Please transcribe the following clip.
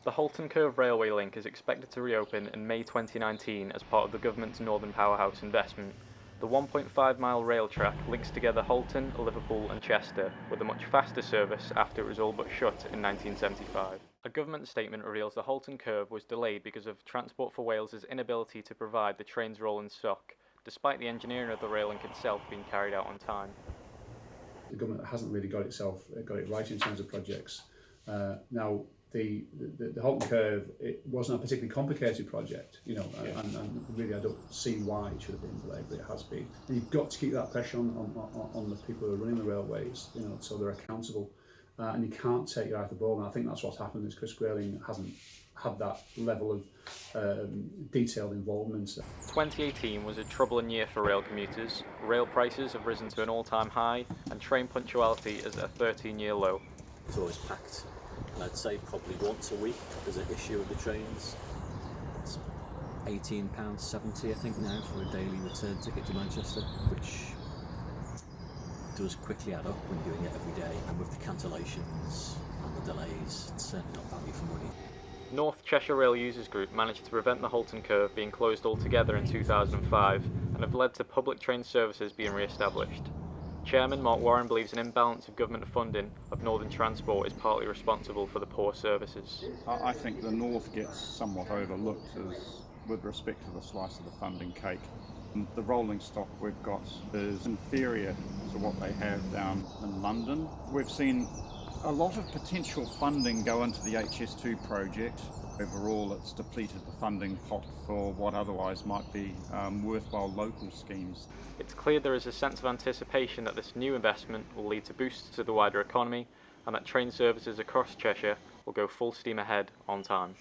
The Halton Curve railway link is expected to reopen in May 2019 as part of the government's Northern Powerhouse investment. The 1.5-mile rail track links together Halton, Liverpool and Chester with a much faster service after it was all but shut in 1975. A government statement reveals the Halton Curve was delayed because of Transport for Wales's inability to provide the train's rolling stock, despite the engineering of the rail link itself being carried out on time. The government hasn't really got it right in terms of projects. Now, the Halton Curve, it wasn't a particularly complicated project, you know, and really I don't see why it should have been delayed, but it has been. And you've got to keep that pressure on the people who are running the railways, you know, so they're accountable, and you can't take your eye off the ball. And I think that's what's happened is Chris Grayling hasn't had that level of detailed involvement. 2018 was a troubling year for rail commuters. Rail prices have risen to an all-time high and train punctuality is at a 13-year low. It's always packed, and I'd say probably once a week there's an issue with the trains. It's £18.70 I think now for a daily return ticket to Manchester, which does quickly add up when you're doing it every day, and with the cancellations and the delays, it's certainly not value for money. North Cheshire Rail Users Group managed to prevent the Halton Curve being closed altogether in 2005 and have led to public train services being re-established. Chairman Mark Warren believes an imbalance of government funding of Northern Transport is partly responsible for the poor services. I think the North gets somewhat overlooked with respect to the slice of the funding cake. The rolling stock we've got is inferior to what they have down in London. We've seen a lot of potential funding go into the HS2 project. Overall, it's depleted the funding pot for what otherwise might be worthwhile local schemes. It's clear there is a sense of anticipation that this new investment will lead to boosts to the wider economy and that train services across Cheshire will go full steam ahead on time.